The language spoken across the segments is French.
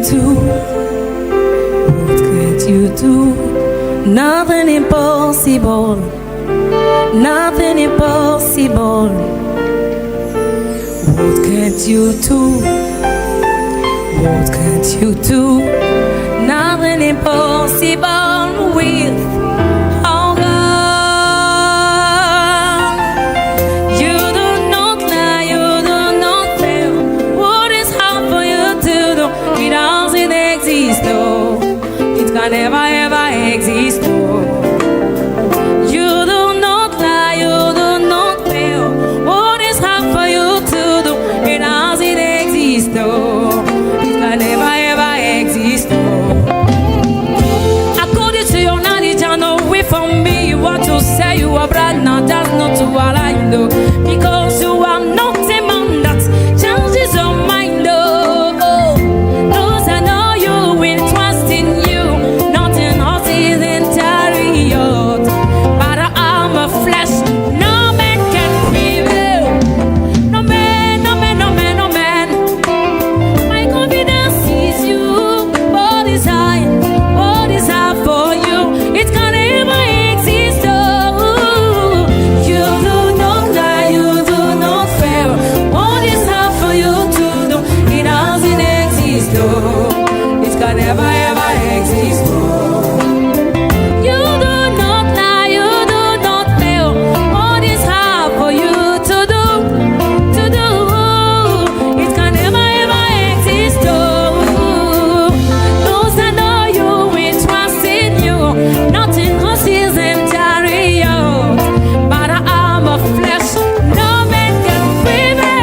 do? What could you do? Nothing impossible. Nothing impossible. What can't you do? What can't you do? Nothing impossible with our God. You do not lie, you do not fail. What is hard for you to do? It doesn't exist, no. It can never ever exist, no. You do not lie, you do not fail. What is hard for you to do? It doesn't exist, no. It can never ever exist, no. According to your knowledge and away from me, what to say you are brand now, that's not to what I know. Because you are not a man that changes your mind, oh. Those I know you will trust in you. Nothing else is entirely yours. But I'm a flesh, no man can prevail. No man, no man, no man, no man. My confidence is you. What is high for you? It can never exist, oh. You do not lie, you do not fail. What is hard for you to do? It doesn't exist, oh. It can never ever exist, oh. You do not lie, you do not fail. What is hard for you to do? It can never ever exist, oh. Those that know you will trust in you. Nothing else is entirely yours. But I'm a flesh, no man can prevail.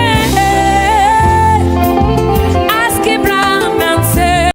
Ask Abraham and say.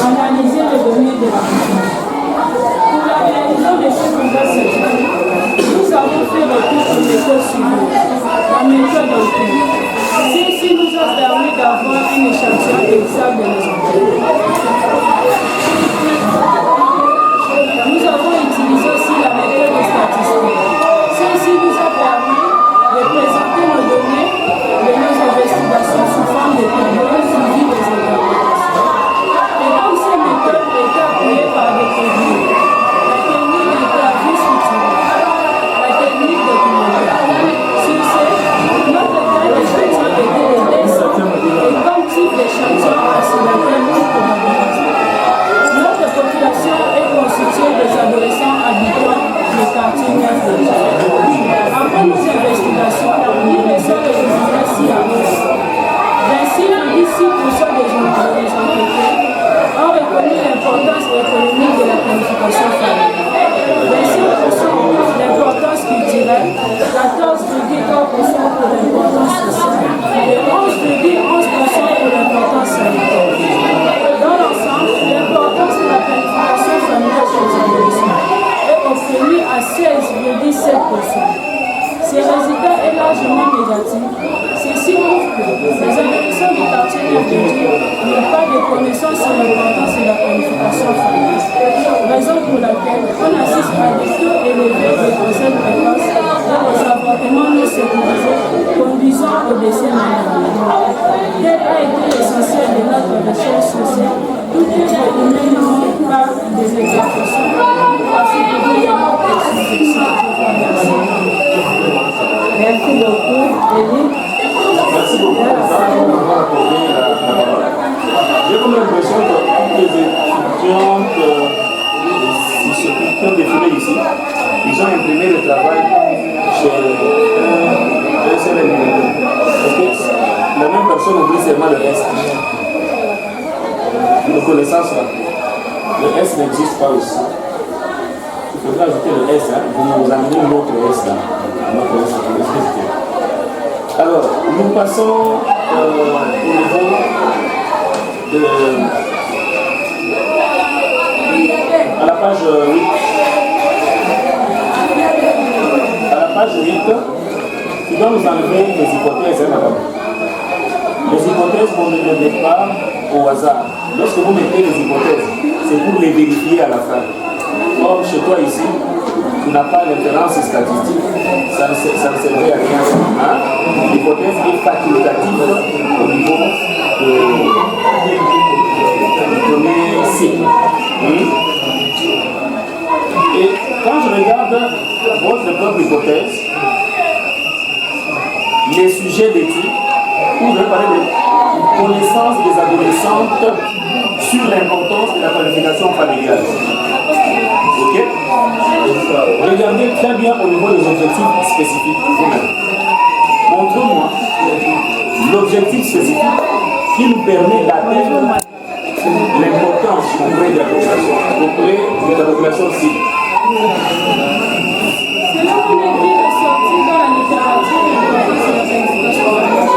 Analyser les données de la pour la réalisation de ces conversations, nous avons fait recours aux méthodes suivantes. La méthode d'enquête. Celle-ci nous a permis d'avoir un échantillon exact de nos enquêtes. Nous avons utilisé aussi la méthode de statistique. Celle-ci nous a permis de présenter nos données de nos investigations sous forme de tableaux suivis des interprétations. Et comme ces méthodes étaient appuyées par des techniques, la technique d'interview structurée, la technique documentaire. Sur ce, notre taille d'échantillon était de dessin et comme type d'échantillon accidentel ou probabilité. Notre population est constituée des adolescents habitants du quartier neuf de Djibouti. Après nos investigations, il ressort des résultats ci-ci. Ainsi, 16% des enquêtés ont reconnu l'importance économique de la planification familiale. connaissance sur l'importance de la planification familiale. Raison pour laquelle on assiste à des taux élevés de grossesse précoce et aux avortements non sécurisés conduisant au décès maladie. Tel a été l'essentiel de notre recherche sociale, tout est humainement par des exécutions. Voici pour vous Merci beaucoup, Elie. Merci beaucoup pour m'avoir accordé la parole. J'ai comme l'impression que toutes les étudiantes qui ont défilé ici, ils ont imprimé le travail chez un seul individu. Parce que la même personne oublie seulement le S. De connaissance là. Le S n'existe pas aussi. Il faudra ajouter le S, hein. Vous nous amenez l'autre S là. Notre S. Alors, nous passons au niveau à la page 8. À la page 8, tu dois nous enlever les hypothèses, hein, madame. Les hypothèses vont venir de départ au hasard. Lorsque vous mettez les hypothèses, c'est pour les vérifier à la fin. Or, chez toi ici, tu n'as pas l'inférence statistique, ça ne servait à rien. Hein? L'hypothèse est facultative au niveau du premier cycle. Et quand je regarde votre propre hypothèse, les sujets d'études, où je vais parler de connaissance des adolescentes sur l'importance de la planification familiale. Ok? Regardez très bien au niveau des objectifs spécifiques vous-même. Montrez-moi l'objectif spécifique qui nous permet d'atteindre l'importance auprès de la population, auprès de la population cible. C'est là où l'écrit est sorti dans la littérature et dans la planification familiale.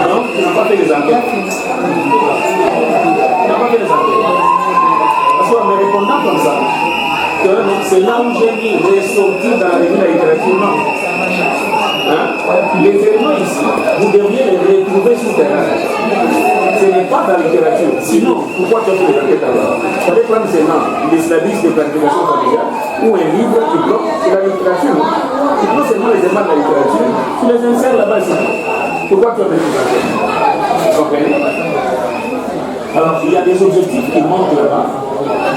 Donc, tu n'as pas fait les enquêtes. Tu n'as pas fait les enquêtes. Parce qu'en me répondant comme ça, c'est là où j'ai mis ressortir dans la revue de la littérature. Non. Hein? Les éléments ici, vous devriez les retrouver sur terrain. Ce n'est pas dans la littérature. Sinon, pourquoi tu as fait les enquêtes alors? Tu allais prendre seulement l'islamisme de planification familiale ou un livre qui bloque, c'est la littérature. Tu prends seulement les éléments de la littérature, tu les insères là-bas ici. Pourquoi tu as fait les enquêtes? Vous comprenez? Alors, il y a des objectifs qui montrent là-bas.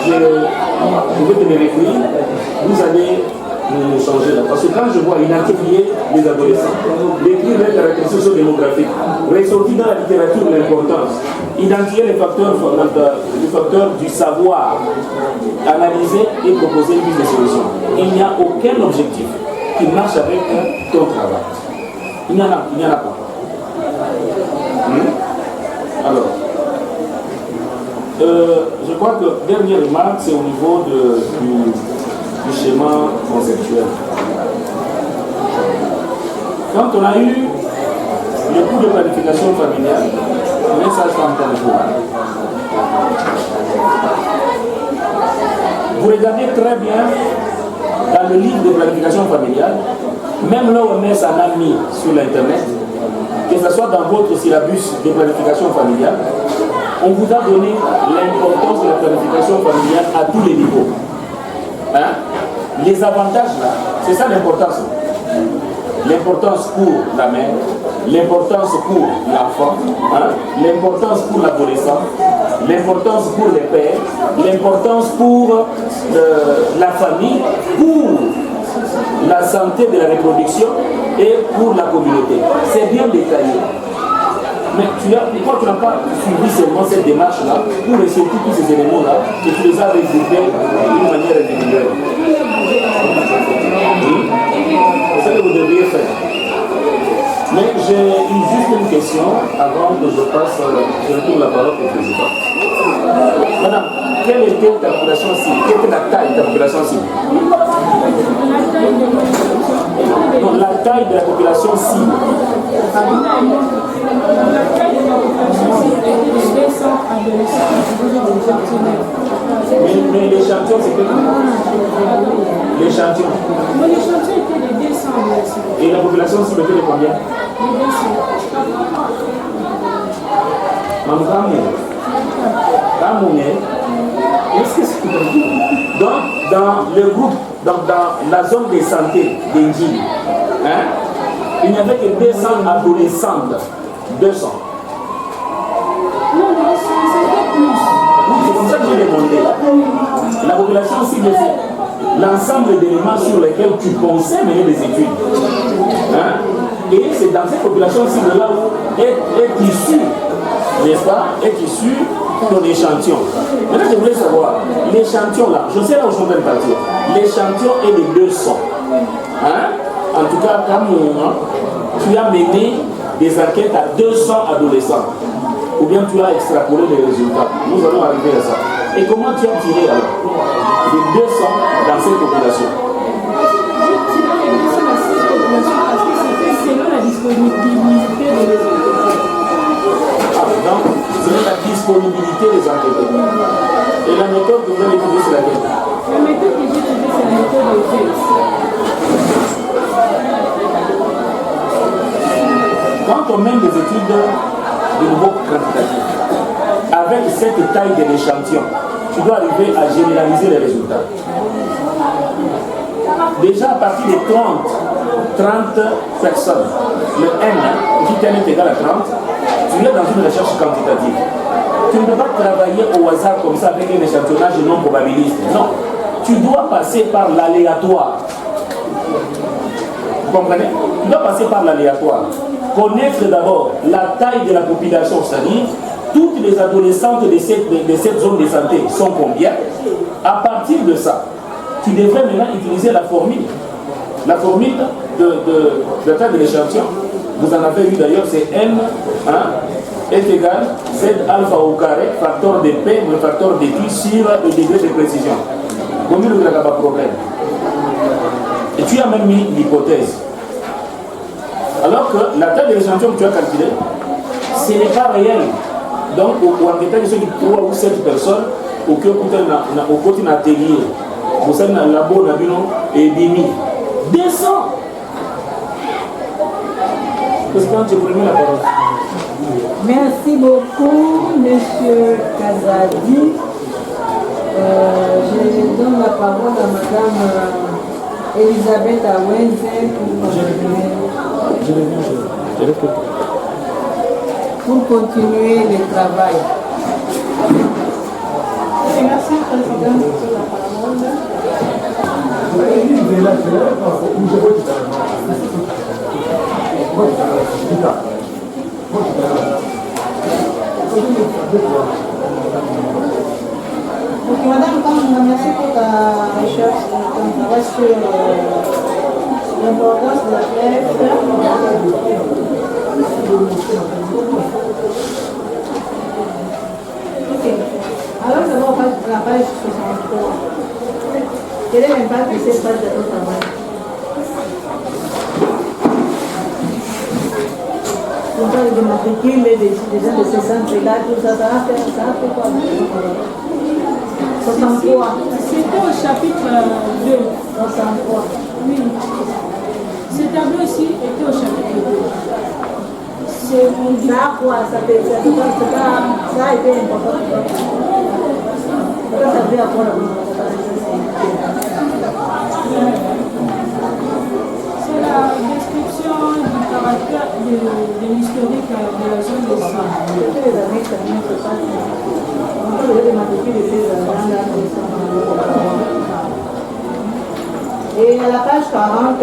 Je vais te les réécrire. Vous allez nous changer là. Parce que quand je vois identifier les adolescents, décrire leurs caractéristiques sociodémographiques, ressortir dans la littérature l'importance, identifier les facteurs du savoir, analyser et proposer une piste de solution. Il n'y a aucun objectif qui marche avec ton travail. Il n'y en a pas. Alors, je crois que dernière remarque, c'est au niveau du schéma conceptuel. Quand on a eu le cours de planification familiale, on est sage-femme dans le cours. Vous regardez très bien dans le livre de planification familiale, même l'OMS en a mis sur l'internet, que ce soit dans votre syllabus de planification familiale, on vous a donné l'importance de la planification familiale à tous les niveaux. Hein? Les avantages là, c'est ça l'importance. L'importance pour la mère, l'importance pour l'enfant, hein? L'importance pour l'adolescent, l'importance pour les pères, l'importance pour la famille, pour la santé de la reproduction et pour la communauté. C'est bien détaillé. Mais pourquoi tu n'as pas suivi seulement cette démarche-là pour ressortir tous ces éléments-là et tu les as regroupés d'une manière individuelle? C'est ça que vous devriez faire. Mais j'ai juste une question avant que je passe, je retourne la parole au président. Madame, quelle était ta population cible? Quelle était la taille de ta population cible? Non, la taille de la population cible. La taille de la population cible était de 200 adolescents. Mais l'échantillon, c'est quoi? L'échantillon. Mais l'échantillon était de 200 adolescents. Et la population cible était de combien? De 200. Maman, Donc, dans le groupe, dans la zone de santé d'Indji, il n'y avait que 200 adolescentes. 200. Non, c'était plus. Oui, c'est comme ça que j'ai demandé. La population cible, c'est l'ensemble d'éléments sur lesquels tu pensais mener des études. Et c'est dans cette population cible-là où est issu, n'est-ce pas, est issu ton échantillon. Maintenant, je voulais savoir, l'échantillon là, je sais là où je suis en train de partir. L'échantillon est les 200. En tout cas, comme tu as mené des enquêtes à 200 adolescents, ou bien tu as extrapolé les résultats. Nous allons arriver à ça. Et comment tu as tiré alors les 200 dans cette population? J'ai tiré les 200 dans cette population parce que c'était selon la disponibilité des résultats. Donc, c'est la disponibilité des enquêteurs. Et la méthode que vous avez étudiée, c'est laquelle? La méthode que j'ai étudiée, c'est la méthode de Félix. Quand on mène des études de niveau quantitatif, avec cette taille de l'échantillon, tu dois arriver à généraliser les résultats. Déjà à partir de 30 personnes, le N, qui est égal à 30, tu es dans une recherche quantitative. Tu ne peux pas travailler au hasard comme ça avec un échantillonnage non probabiliste. Non. Tu dois passer par l'aléatoire. Vous comprenez? Tu dois passer par l'aléatoire. Connaître d'abord la taille de la population, c'est-à-dire toutes les adolescentes de cette zone de santé sont combien. À partir de ça, tu devrais maintenant utiliser la formule. La formule de la taille de l'échantillon, vous en avez vu d'ailleurs, c'est N est égal Z alpha au carré, facteur de P, le facteur de Q sur le degré de précision. Combien il n'y a pas de problème? Et tu as même mis l'hypothèse. Alors que la taille de l'échantillon que tu as calculé, ce n'est pas réel. Donc, en détail, il y a 3 ou 7 personnes au côté d'un atelier. Vous savez, dans le labo, et demi. 200. Président, tu peux la parole. Merci beaucoup, M. Kazadi. Je donne la parole à Mme Elisabeth Awenze pour continuer le travail. Merci, Président, pour la parole. Donc, Madame, merci pour ta recherche, ton travail sur l'importance de la grève. Ok. Alors, nous allons la page 63. Quel est l'impact de cette page de ton travail? On parle de matricule, des gens de ces centres-là, tout ça, ça a fait quoi? 63. C'était au chapitre 2. 63. Oui. Ce tableau aussi était au chapitre 2. Ça a quoi? Ça a été important. Ça fait à quoi la c'est la description du caractère de l'historique de la zone de santé. Et à la page 40,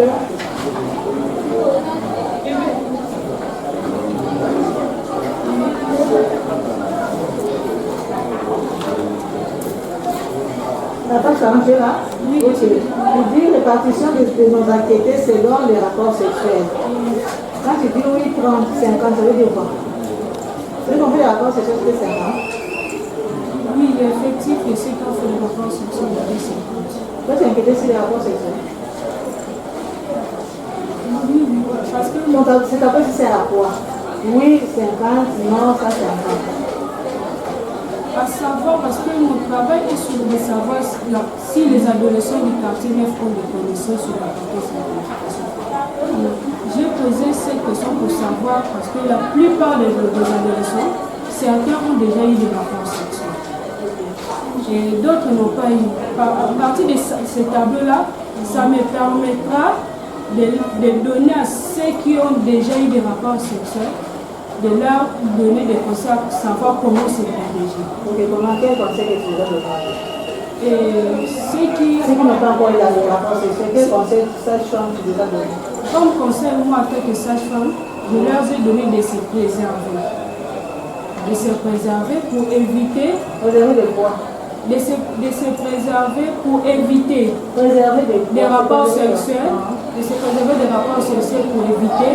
la page 40 là, oui. Ok. Tu dis répartition de nos enquêtés selon les rapports sexuels. Quand tu dis oui, 30, 50, ça veut dire quoi? Tu veux compris les rapports sexuels, c'est 50? Oui, l'effectif de ceux qui ont fait les rapports sexuels est 50. Toi, tu es inquiété sur les rapports sexuels? Oui, parce que C'est ta page, c'est à quoi? Oui, 50, non, ça 50. à savoir, parce que mon travail est sur de savoir si les adolescents du quartier neuf ont des connaissances sur la participation. J'ai posé cette question pour savoir, parce que la plupart des adolescents, certains ont déjà eu des rapports sexuels. et d'autres n'ont pas eu. À partir de ces tableaux-là, ça me permettra de donner à ceux qui ont déjà eu des rapports sexuels, de leur donner des conseils pour savoir comment se protéger. Ok, comment, quel conseil que tu dois donner? Et ceux qui n'ont pas encore eu des rapports sexuels, quel conseil sage-femme tu dois donner? Comme conseil, moi, en tant que sage-femme, je leur ai donné de se préserver. De se préserver pour éviter. Préserver de quoi? De se préserver pour éviter des rapports sexuels. De se préserver des rapports sexuels pour éviter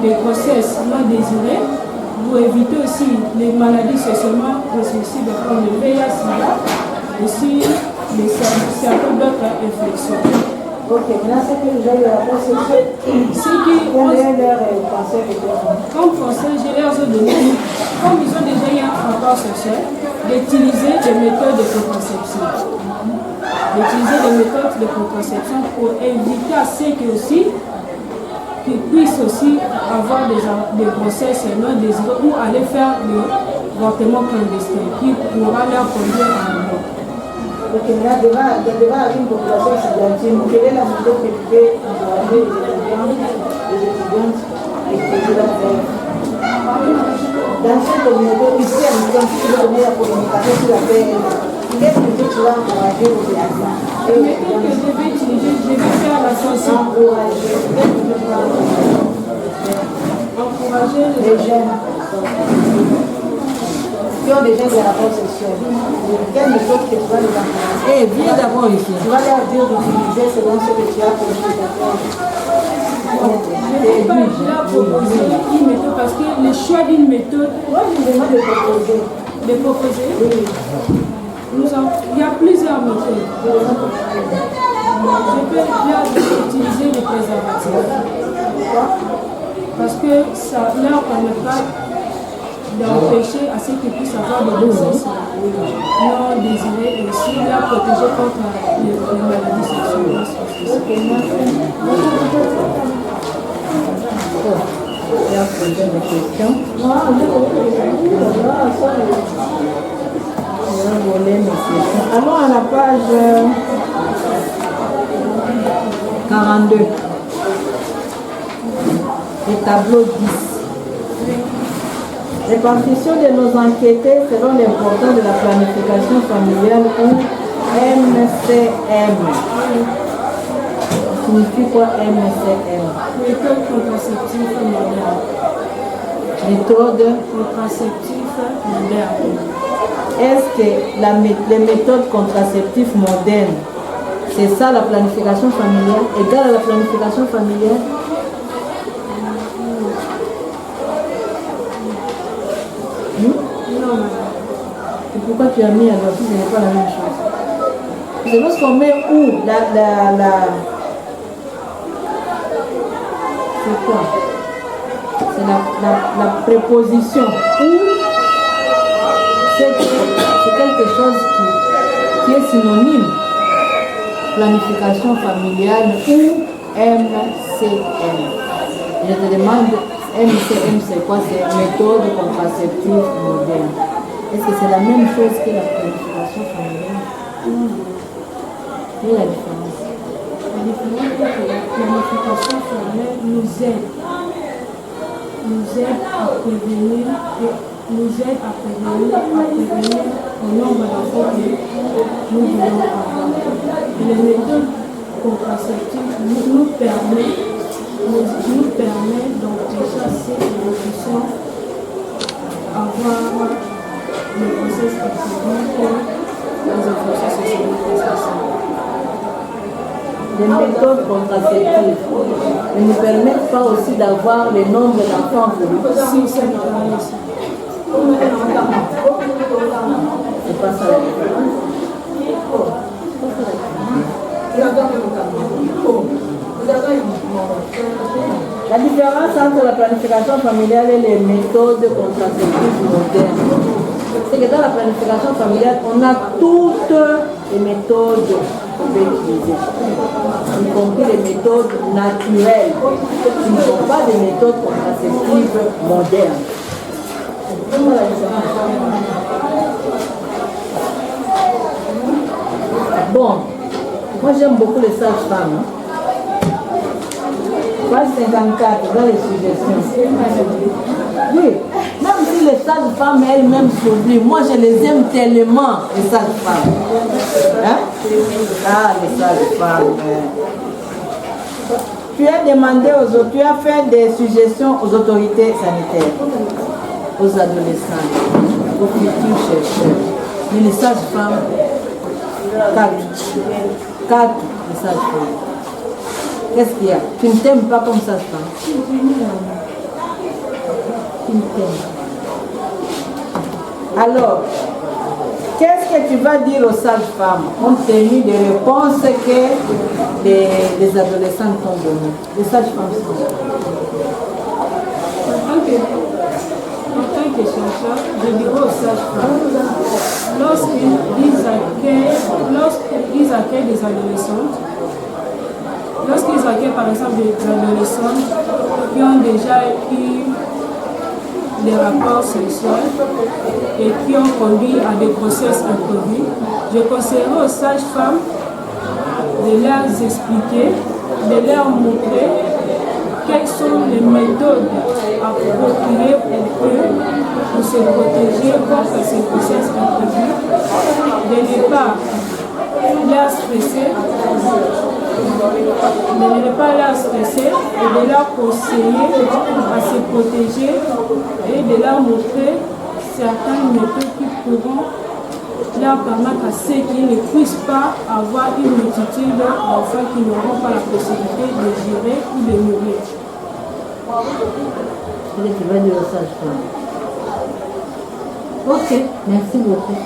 les grossesses non désirées. Pour éviter aussi les maladies sexuellement transmissibles comme le VIH-Sida, aussi certaines d'autres infections. Ok, maintenant c'est que déjà eu un rapport sexuel. Comme conseil, je leur ai donné, comme ils ont déjà eu un rapport sexuel, d'utiliser des méthodes de contraception. D'utiliser des méthodes de contraception pour éviter à ceux qui puissent aussi avoir des grossesses non désirées ou aller faire le avortement clandestin qui pourra leur conduire à la mort. Ok, là, devant une population étudiantine, quelle est la méthode que tu peux encourager les étudiantes à exposer leur rêve? Dans cette communauté, ici à Milan, si tu veux donner la communication sur la paix, qu'est-ce que tu vas encourager aux étudiants? Les méthodes que je vais utiliser, je vais faire la sensibilisation. Encourager les jeunes qui ont déjà des rapports sexuels. Quelle méthode que tu vas les encourager? Viens d'abord ici. Tu vas leur dire d'utiliser selon ce que tu as proposé d'accord. Je ne vais pas leur proposer une méthode parce que le choix d'une méthode. Moi, je me demande de proposer. De proposer? Oui. Il y a plusieurs méthodes. Je peux leur utiliser les préservatifs. Parce que ça leur permettra d'empêcher à ceux qui puissent avoir des grossesses non désirées et aussi leur protéger contre les maladies sexuelles. Allons à la page 42. Le tableau 10. Répartition de nos enquêtés selon l'importance de la planification familiale ou MCM. Signifie quoi MCM? Méthode contraceptive moderne. Méthode contraceptive moderne. Est-ce que les méthodes contraceptives modernes, c'est ça la planification familiale, égale à la planification familiale? Non, madame. Et pourquoi tu as mis alors si ce n'est pas la même chose? C'est lorsqu'on met où c'est quoi? C'est la préposition où c'est quelque chose qui est synonyme. Planification familiale ou MCM. Je te demande, MCM c'est quoi? C'est méthode contraceptive moderne. Est-ce que c'est la même chose que la planification familiale? Quelle est la différence? La différence est que la planification familiale nous aide à prévenir le nombre d'enfants que nous voulons avoir. Et les méthodes contraceptives nous permettent d'empêcher ces évolutions avoir les grossesses accidentelles pour les infections sexuellement transmissibles. Les méthodes contraceptives ne nous permettent pas aussi d'avoir le nombre d'enfants voulus. Si, c'est pareil aussi. C'est pas ça la différence. La différence entre la planification familiale et les méthodes contraceptives modernes, c'est que dans la planification familiale, on a toutes les méthodes qu'on peut utiliser, y compris les méthodes naturelles, qui ne sont pas des méthodes contraceptives modernes. C'est la différence. Bon, moi j'aime beaucoup les sages-femmes. Hein. Page 54, dans les suggestions. Oui, même si les sages-femmes elles-mêmes s'oublient, moi je les aime tellement, les sages-femmes. Hein? Ah, les sages-femmes. Tu as demandé aux autres, tu as fait des suggestions aux autorités sanitaires, aux adolescents, aux futurs chercheurs. Mais les sages-femmes, 4 les sages-femmes. Qu'est-ce qu'il y a? Tu ne t'aimes pas comme sage-femme? Tu me t'aimes. Alors, qu'est-ce que tu vas dire aux sages-femmes compte tenu des réponses que les adolescents t'ont données? Les sages-femmes sont là. En tant que chercheur, je dirais aux sages-femmes, lorsqu'ils accueillent des adolescentes, lorsqu'ils accueillent par exemple des adolescents qui ont déjà eu des rapports sexuels et qui ont conduit à des grossesses improduites, je conseillerais aux sages-femmes de leur expliquer, de leur montrer quelles sont les méthodes appropriées pour eux pour se protéger contre ces grossesses improduites, de ne pas leur stresser, et de leur conseiller à se protéger et de leur montrer certaines méthodes qui pourront leur permettre à ceux qui ne puissent pas avoir une multitude d'enfants qui n'auront pas la possibilité de gérer ou de nourrir. Tu vas dire aux sages-femmes. Ok, merci beaucoup.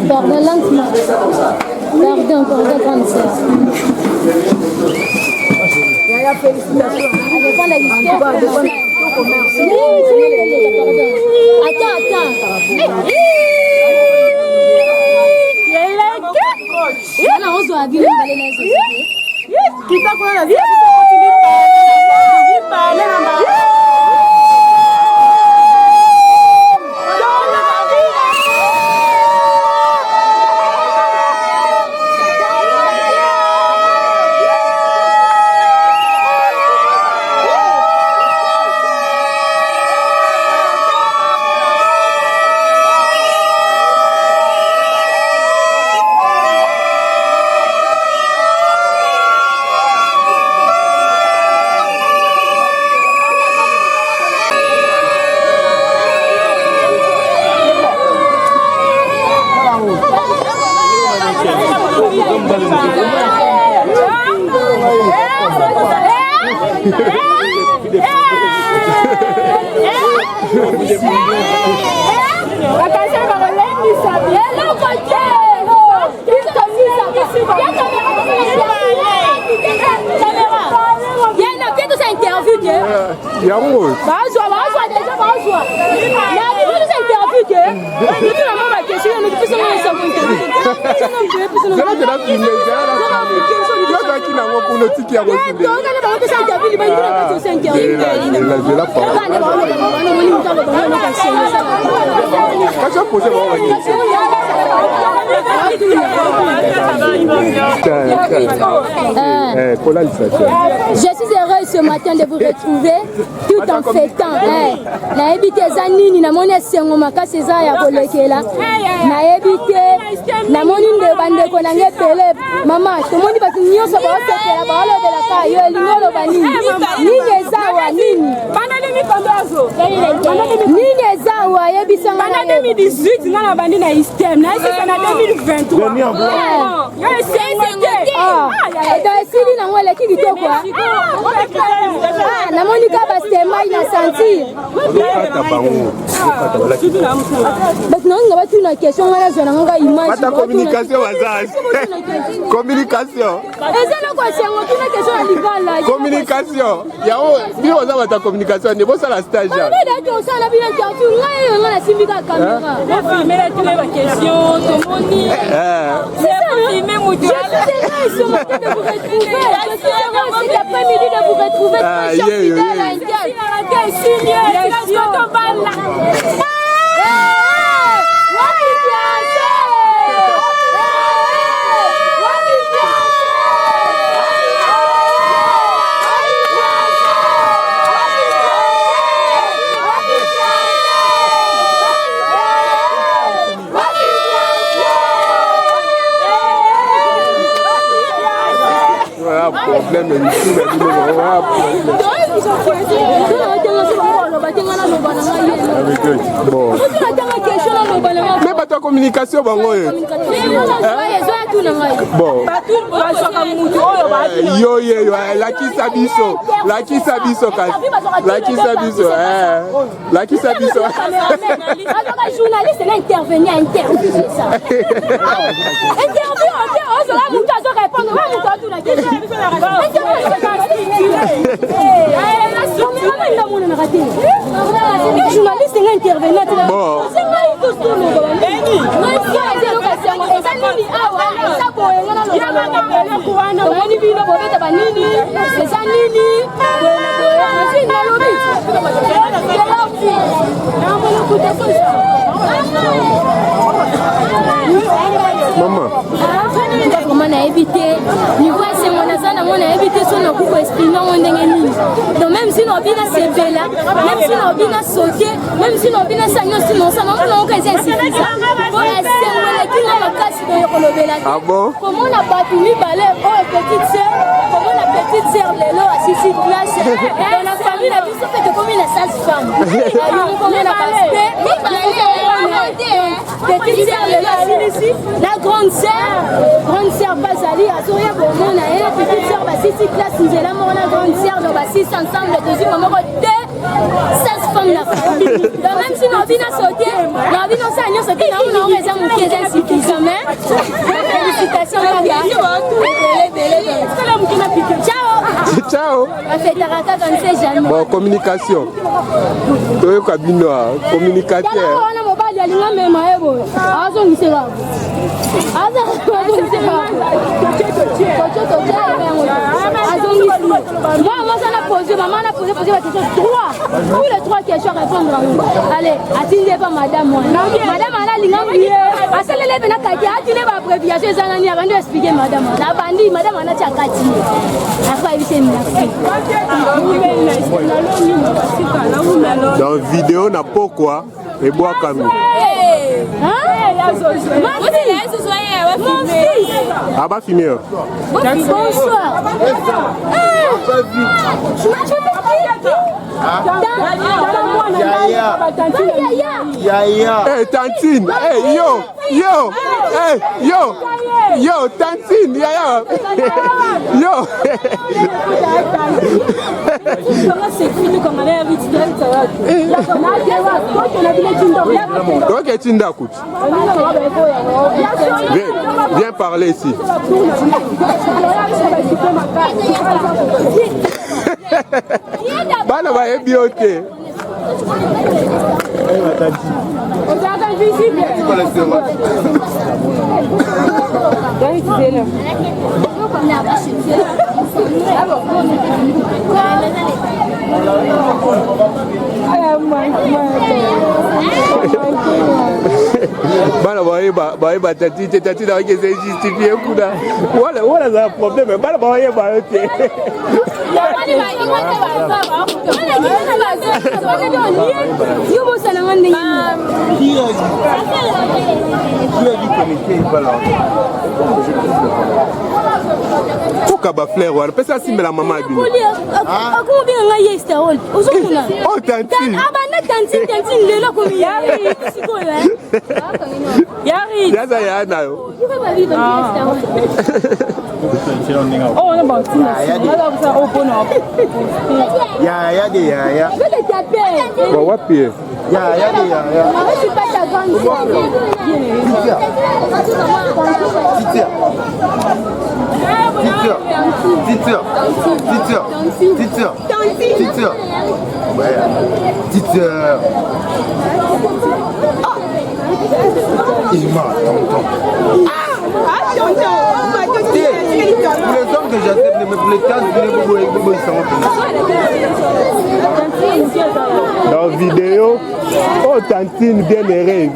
Pardon, lentement. Pardon, grande sœur. Félicitations. Attends. Je suis heureuse ce matin de vous retrouver tout en fêtant. Nayebi te zanini na moni sengo makasi za ya kolekela. Nayebi te na moni nde bande ko nange pele. Mama, to moni batu nyonso ba sekela ba lo de la ka yo lingolo banini. Nini ezawa nini? Bana demi kondozo. Nini ezawa yebi sanga. Bana 2018 ngana bandi na système. Na c'est na 2023. Yo esili nango eleki kitoko namoni ka bastemai na sentir basi nango batuna question ngana zwa nango ka image communication wazazi communication eza loko sengo tuna question ya libala communication yao bino oza bata communication ne bosala stage ya nde osala bino interview ngai yo ngana simbika caméra filmer toutes les questions tomoni filmer mutuel je suis heureux de vous retrouver. Je suis heureux cet après-midi de vous retrouver. Très chers fidèles à Intel. problème bon mais pas ta communication bango bon yo lakisa biso journaliste n'a intervenu à interview ça interview répondre la question journaliste n'a intervenu maman comment on a évité niveau c'est on a évité son coup esprit non on donc même si on bien c'est bella même si on bien sauter même si on bien ça non ça non que c'est insuffisant ah bon comment on a battu mi balai oh petite sœur comment la petite sœur Lélo a six place dans la famille la vie c'est fait comme une sage-femme comment on a passé petite sœur Lélo ici la grande sœur Bazali a souri pour moi la petite sœur va six classe nous est là mon grande sœur on va six ensemble deuxième maman 16 femmes la famille donc même si on vient sauter on vient ça nous sauter on raison mon pied insuffisant mais félicitations ciao ciao on fait taraka comme ça jamais bon communication toi kabino communicateur on mobile ya linga mema ebo azongisela moi ça l'a posé maman a posé la question 3 ou les 3 questions à répondre allez attendez pas madame moi madame ana linga bien asalele bena kaki atine ba abréviation ezana ni avant de expliquer madame la bandi madame ana chakati après il s'est merci dans vidéo na pourquoi et bois comme ah bah fini bonsoir hey Tantine hey yo Tantine yaya yo ok Tinda écoute viens parler ici bana ba ebiote bana bayeba tati na ke c'est justifié kuna wala za problème bana bayeba yote Pourquoi fleur wana pesa simela mama bino ako bien nga yesta ol uzumuna oh tanti abana tanti lelo komi yari sikola yari yaza yana yo Oh, on a about two. Ya de ya. Wapi? Ya de ya. Je suis pas ta grande sœur. Il m'a tonton. Pour les hommes que j'accepte, mais pour les cases, ils sont dans la vidéo, oh tantine bien heureuse.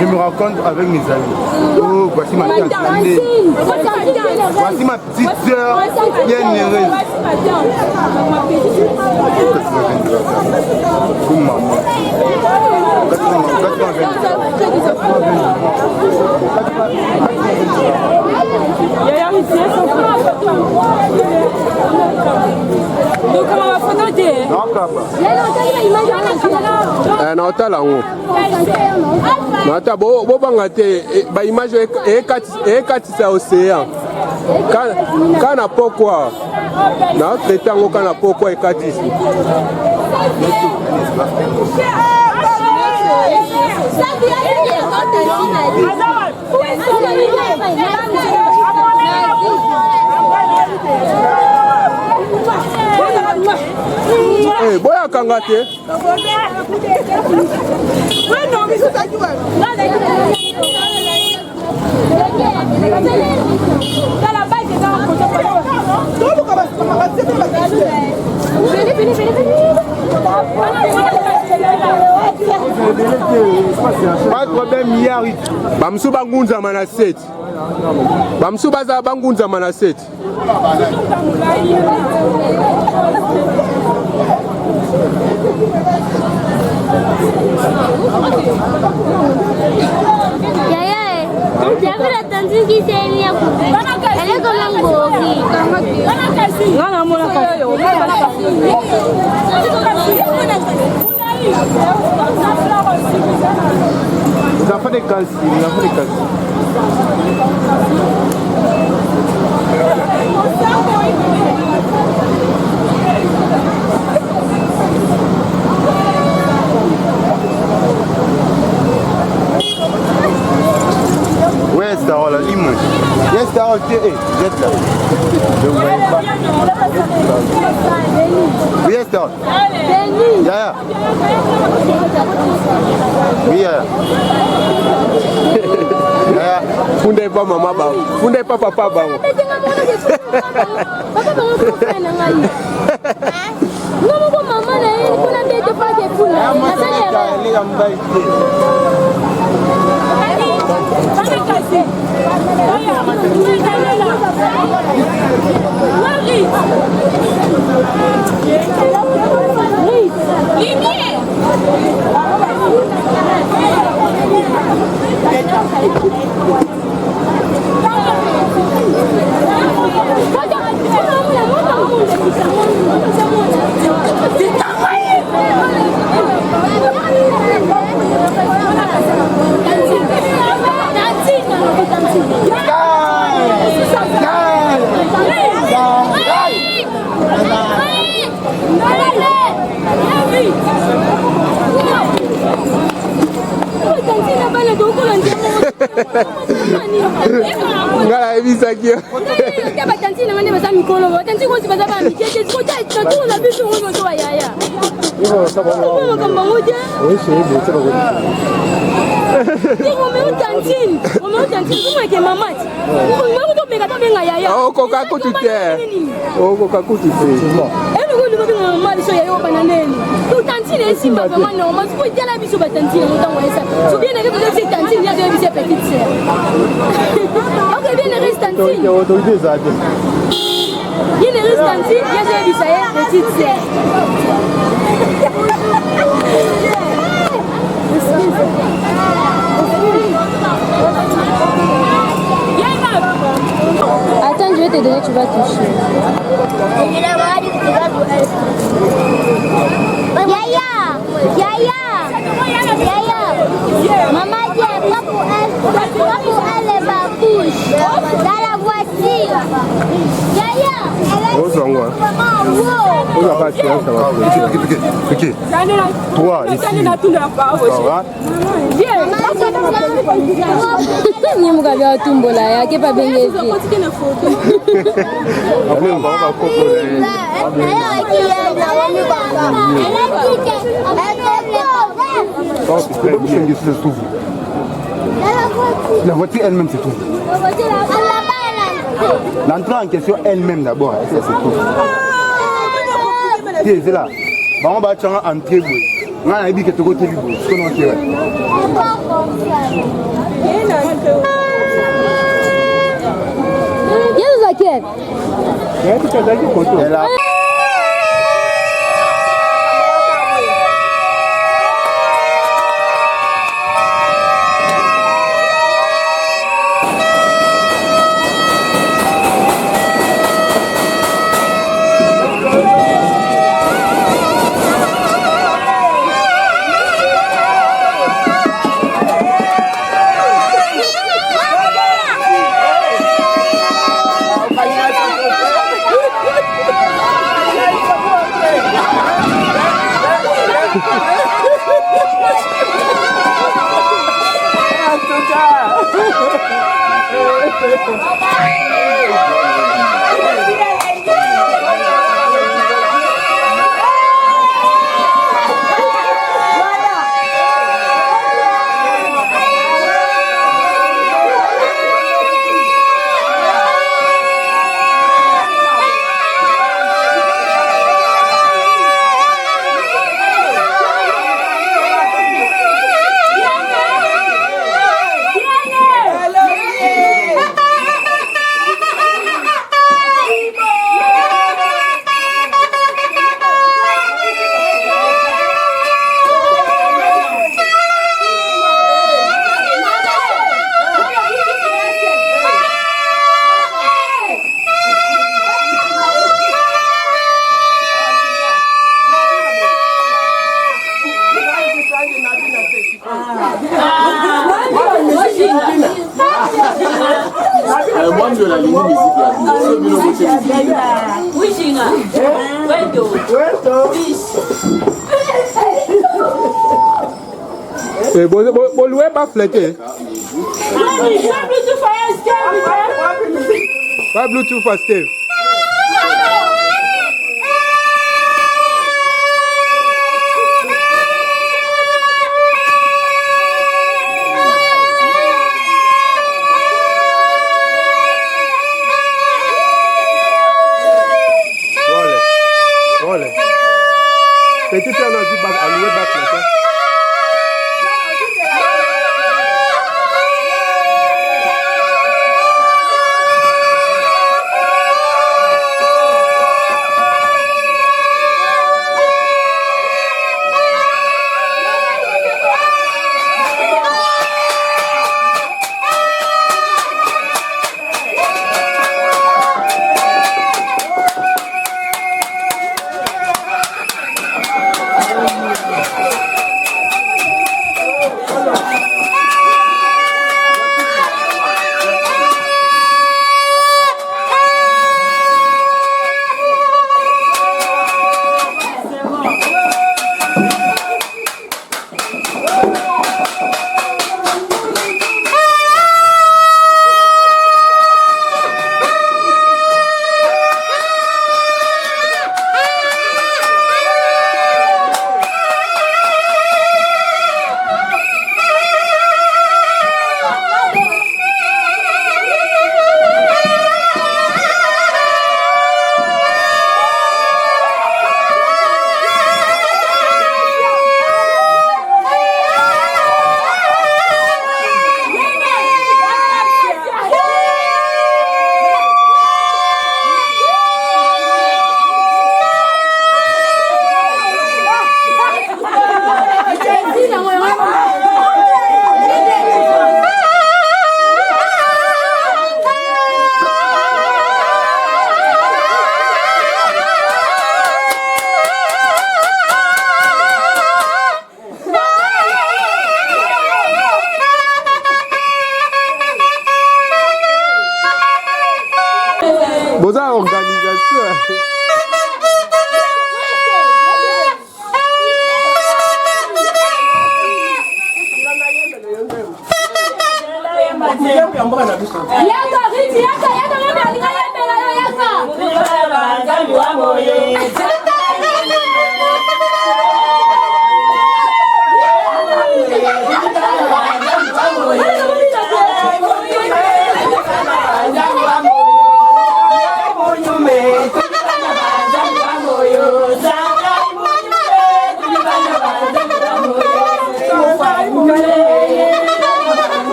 Je me rencontre avec mes amis. Oh, voici ma tante. Voici ma petite soeur bien heureuse. Maman. Donc on va fonder. Na otala ngo. Na ta bo banga te ba image e katisa océan. Kana pourquoi? Na tretango kana pourquoi e katisi. Eh, boya kangate. Pas de problème, Yari. Bamsu bangunza mana 7. Bamsu baza bangunza mana 7. Yaya, tu as vu la tantine qui s'est mise à couper. Elle est comme un gorille. Les enfants des calci, les enfants des calci. Ouais, c'est là, Limoges. Yes, c'est là, jette là. Je ne vois pas. Oui, c'est là. Yaya. Oui, Yaya. Funde pas maman ba. Funde pas papa ba. Non, maman, elle a des pas de fou. Ngala ebisa kio. Ba tanti na mane ba sa mikolo, ba tanti ko si ba ba mi tete ko ta ta ko na biso mo to yaya. Ko mo ka mbango je. Oui, c'est bon, c'est bon. tantine. Comment est maman? Oh, coca tout oh, coca tout tantine est si vraiment normal. Il faut dire la vie sur tantine. Si bien arrivé que c'est tantine, il y a des petites sœurs. Ok, bien arrivé tantine. Il y a des tantine, il y a des petites sœurs. Attends, je vais te donner, tu vas toucher. Yaya. Maman dit pas pour elle les babouches dans la voiture. Yaya, elle a dit maman, Ok. Toi, ici. Ni mugabe wa tumbo la yake pa bengezi. La voiture elle-même se trouve. L'entrée en question elle-même d'abord, elle se trouve. C'est là. On va entrer. On a dit que tu vas te faire. Bon, louer pas flété. Pas Bluetooth for Steve. Petit peu, on a dit à louer pas flété.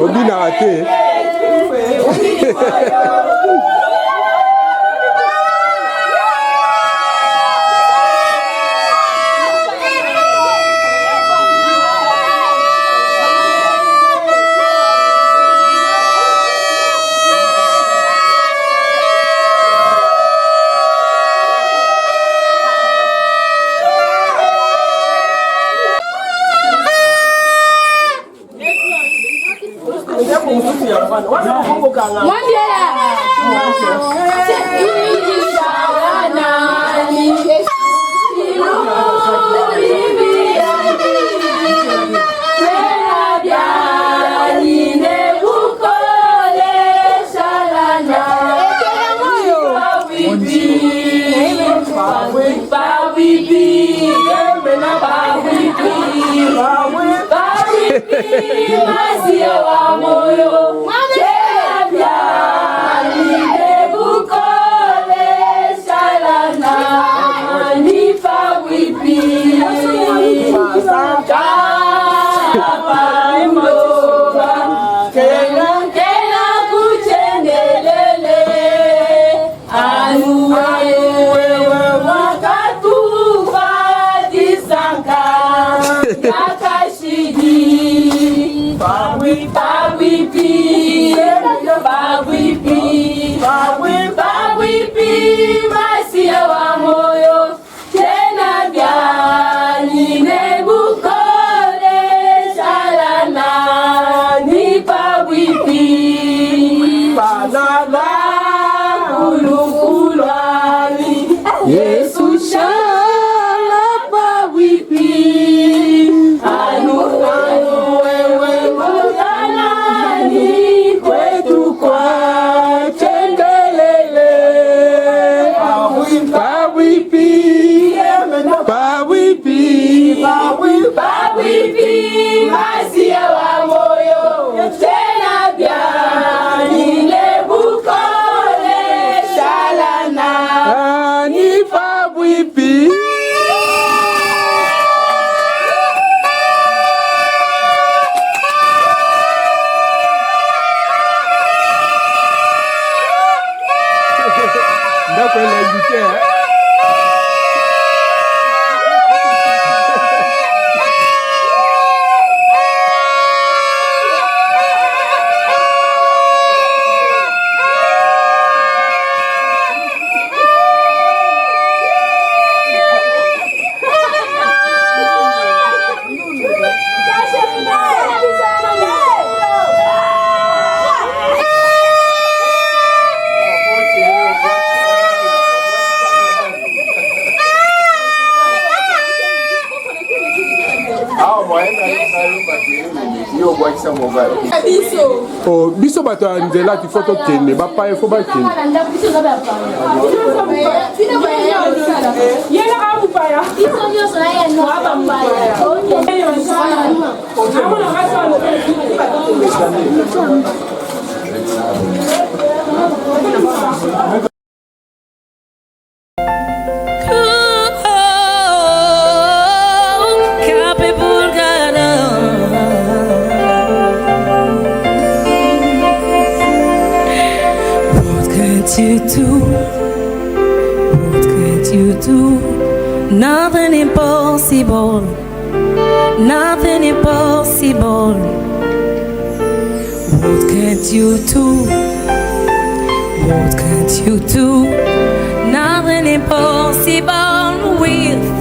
Obina raté. Oh, biso bato ya nzela ti foto kende bapa il faut ba kende. What could you do? Nothing impossible. Nothing impossible. What can't you do? What can't you do? Nothing impossible with